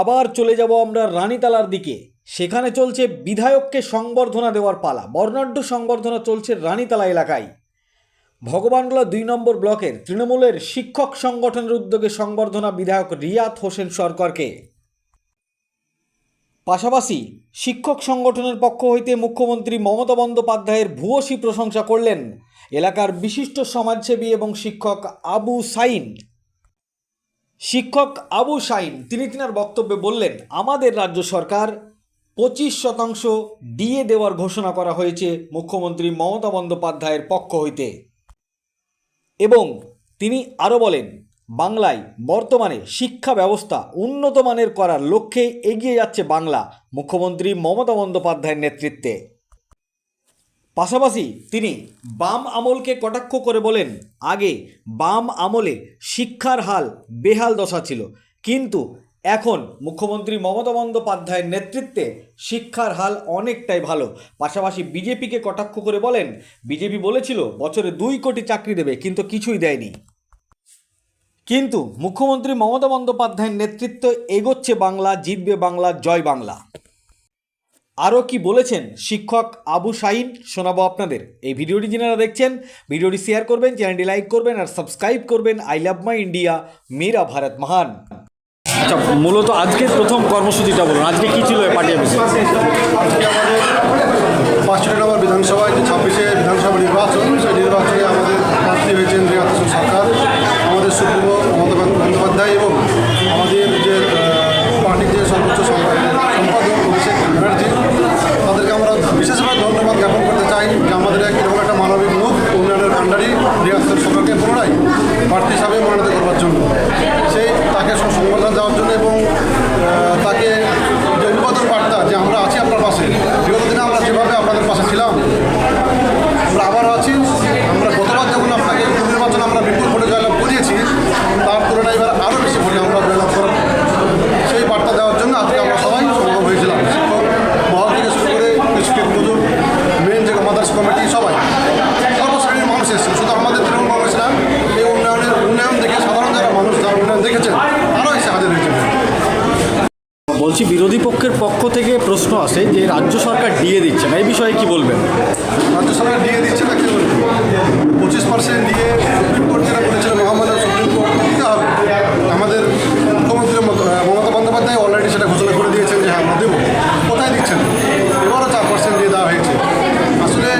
আবার চলে যাব আমরা রানীতালার দিকে। সেখানে চলছে বিধায়ককে সংবর্ধনা দেওয়ার পালা। বর্ণাঢ্য সংবর্ধনা চলছে রানীতালা এলাকায়। ভগবানগোলা ২ নম্বর ব্লকের তৃণমূলের শিক্ষক সংগঠনের উদ্যোগে সংবর্ধনা বিধায়ক রিয়াত হোসেন সরকারকে। পাশাপাশি শিক্ষক সংগঠনের পক্ষ হইতে মুখ্যমন্ত্রী মমতা বন্দ্যোপাধ্যায়ের ভূয়সী প্রশংসা করলেন এলাকার বিশিষ্ট সমাজসেবী এবং শিক্ষক আবু সাইন। তিনি তিনার বক্তব্যে বললেন, আমাদের রাজ্য সরকার 25% ডিএ দেওয়ার ঘোষণা করা হয়েছে মুখ্যমন্ত্রী মমতা বন্দ্যোপাধ্যায়ের পক্ষ হইতে। এবং তিনি আরও বলেন, বাংলায় বর্তমানে শিক্ষা ব্যবস্থা উন্নত মানের করার লক্ষ্যে এগিয়ে যাচ্ছে বাংলা মুখ্যমন্ত্রী মমতা বন্দ্যোপাধ্যায়ের নেতৃত্বে। পাশাপাশি তিনি বাম আমলকে কটাক্ষ করে বলেন, আগে বাম আমলে শিক্ষার হাল বেহাল দশা ছিল, কিন্তু এখন মুখ্যমন্ত্রী মমতা বন্দ্যোপাধ্যায়ের নেতৃত্বে শিক্ষার হাল অনেকটাই ভালো। পাশাপাশি বিজেপিকে কটাক্ষ করে বলেন, বিজেপি বলেছিল বছরে 2 কোটি চাকরি দেবে, কিন্তু কিছুই দেয়নি। কিন্তু মুখ্যমন্ত্রী মমতা বন্দ্যোপাধ্যায়ের নেতৃত্বে এগোচ্ছে বাংলা, জিতবে বাংলা, জয় বাংলা। আরও কি বলেছেন শিক্ষক আবু সাইন শোনাবো আপনাদের। এই ভিডিওটি যারা দেখছেন, ভিডিওটি শেয়ার করবেন, চ্যানেলটি লাইক করবেন আর সাবস্ক্রাইব করবেন। আই লাভ মাই ইন্ডিয়া, মেরা ভারত মহান। আচ্ছা, মূলত আজকের প্রথম কর্মসূচিটা বলুন, আজকে কী ছিল পার্টি অফিসে? আজকে আমাদের 5 নম্বর বিধানসভায় যে 26শে বিধানসভা নির্বাচন, সেই নির্বাচনে আমাদের প্রার্থী হয়েছেন রিয়াত হোসেন সরকার, আমাদের সুপ্রিমো মমতা বন্দ্যোপাধ্যায় এবং আমাদের যে পার্টির যে সর্বোচ্চ সম্পাদক অভিষেক ব্যানার্জি, তাদেরকে আমরা বিশেষভাবে ধন্যবাদ জ্ঞাপন করতে চাই যে আমাদের এরকম একটা মানবিক মুখ উন্নয়নের কাণ্ডারি রিয়াত হোসেন সরকারকে পুনরায় প্রার্থী হিসাবে মনোনীত করবার জন্য, তাকে সংবর্ধনা দেওয়ার জন্য এবং তাকে যে উদ্বোধন বার্তা যে আমরা আছি আপনার পাশে, বিগত দিনে আমরা যেভাবে আপনাদের পাশে ছিলাম আমরা আবারও আছি। আমরা গতবার যখন আপনাকে নির্বাচনে আমরা বিপুল ভোটে জয়লাভ করিয়েছি, তার তুলনায় এবার আরও বেশি ভোটে আমরা জয়লাভ করব, সেই বার্তা দেওয়ার জন্য আজকে আমরা সবাই সমাগম হয়েছিলাম। শিক্ষক মহল থেকে শুরু করে শিক্ষক মজুর, মেন যে মাদার্স কমিটি, সবাই সর্বশ্রেণীর মানুষ এসেছে। শুধু আমাদের তৃণমূল কংগ্রেস না, এই উন্নয়ন দেখে সাধারণ যারা মানুষ যারা উন্নয়ন দেখেছেন তারাও এসে হাজির হয়েছে। বলছি, বিরোধী পক্ষের পক্ষ থেকে প্রশ্ন আসে যে রাজ্য সরকার ডিএ দিচ্ছে না, এই বিষয়ে কি বলবেন? রাজ্য সরকার ডিএ দিচ্ছে না, কি বলবেন? 25% ডিএ সুপ্রিম কোর্ট যেটা বলেছিল, মহামান্য সুপ্রিম কোর্ট দিতে হবে। আমাদের মুখ্যমন্ত্রী মমতা বন্দ্যোপাধ্যায় অলরেডি সেটা ঘোষণা করে দিয়েছেন যে হ্যাঁ আমরা দেবো। কোথায় দিচ্ছেন? এবারও 4% দিয়ে দেওয়া হয়েছে। আসলে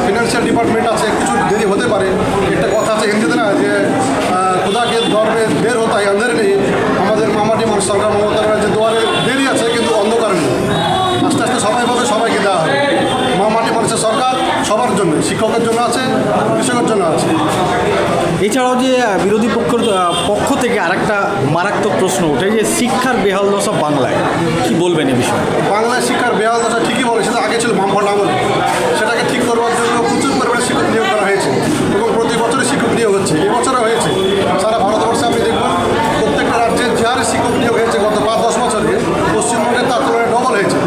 ফিনান্সিয়াল ডিপার্টমেন্ট আছে, কিছু দেরি হতে পারে। একটা কথা আছে হিন্দিতে না, যে খুদাকে দরবে দের হতা হয় আন্ধারে নেই। আমাদের মামাটি মানুষ সরকার মমতার যে দুয়ারে দেরি আছে, কিন্তু অন্ধকারে নেই। আস্তে আস্তে সবাই পাবে, সবাইকে দেওয়া হবে। মামাটি মানুষের সরকার সবার জন্য, শিক্ষকের জন্য আছে, কৃষকের জন্য আছে। এছাড়াও যে বিরোধী পক্ষ থেকে আরেকটা মারাত্মক প্রশ্ন ওঠে যে শিক্ষার বেহাল দশা বাংলায়, কি বলবেন এ বিষয়ে? বাংলায় শিক্ষার বেহাল দশা ঠিকই বলে, সেটা আগে ছিল বামফ্রন্ট আমলে। সেটাকে ঠিক করবার জন্য প্রচুর পরিমাণে শিক্ষক নিয়োগ করা হয়েছে এবং প্রতি বছরে শিক্ষক নিয়োগ হচ্ছে, এবছরও হয়েছে। সারা ভারতবর্ষে আপনি দেখবেন প্রত্যেকটা রাজ্যের যে হারে শিক্ষক নিয়োগ হয়েছে গত 5-10 বছরে, পশ্চিমবঙ্গে তার তুলনায় ডবল হয়েছে।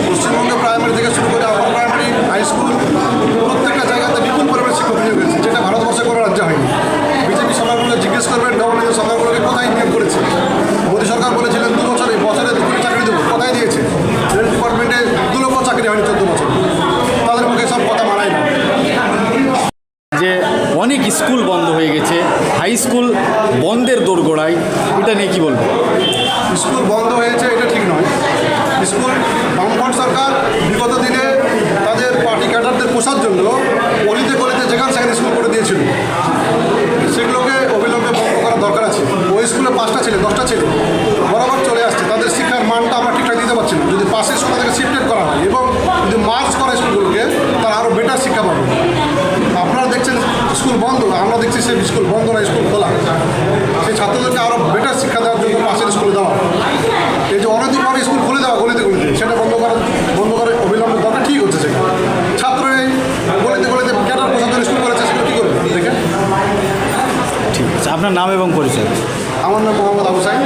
পশ্চিমবঙ্গে প্রাইমারি থেকে শুরু করে আপার প্রাইমারি, হাই স্কুল, প্রত্যেকটা জায়গাতে বিপুল পরিমাণে শিক্ষক নিয়োগ হয়েছে, যেটা ভারতবর্ষে কোনো রাজ্য হয়নি। বিজেপি সরকারগুলো জিজ্ঞেস করবেন ডবল সরকারগুলোকে কোথায় নিয়োগ করেছে। মোদী সরকার বলেছিলেন 2 বছরে 2 কোটি চাকরি দেবো, কোথায় দিয়েছে? রেল ডিপার্টমেন্টে 2 লক্ষ চাকরি হয়নি 14 বছর। তাদের মুখে সব কথা মানায় না। যে অনেক স্কুল বন্ধ হয়ে গেছে, হাই স্কুল বন্ধের দোরগোড়ায়, এটা নিয়ে কী বলবো? স্কুল বন্ধ হয়েছে এটা ঠিক নয়। স্কুল বামফ্রন্ট সরকার বিগত দিনে তাদের পার্টি ক্যাডারদের পোষার জন্য অলিতে গলিতে যেখানে সেখানে স্কুল করে দিয়েছিল, সেগুলোকে অবিলম্বে বন্ধ করার দরকার আছে। ওই স্কুলে 5টা ছেলে 10টা ছেলে বরাবর চলে আসছে, তাদের শিক্ষার মানটা আমরা ঠিকঠাক দিতে পারছি না। যদি পাশের স্কুল থেকে শিফটেড করা হয় এবং যদি মার্চ করা স্কুলগুলোকে, তারা আরও বেটার শিক্ষা পাবে। আপনারা দেখছেন স্কুল বন্ধ, আমরা দেখছি সে স্কুল বন্ধ না, স্কুল খোলা। সেই ছাত্রদেরকে আরও বেটার শিক্ষা দেওয়ার জন্য পাশের স্কুলে দেওয়া, এই যে অনধিকভাবে স্কুল খুলে দেওয়া গলিতে সেটা বন্ধ করে অবিলম্বে দরকার। ঠিক হচ্ছে সেটা, ছাত্র এই গলিতে ক্যাডার পোষার জন্য স্কুল করেছে, সেগুলো কী করবে দেখেন। ঠিক আছে, আপনার নাম এবং পরিচয়? আমার নাম মোহাম্মদ আবু সাইন।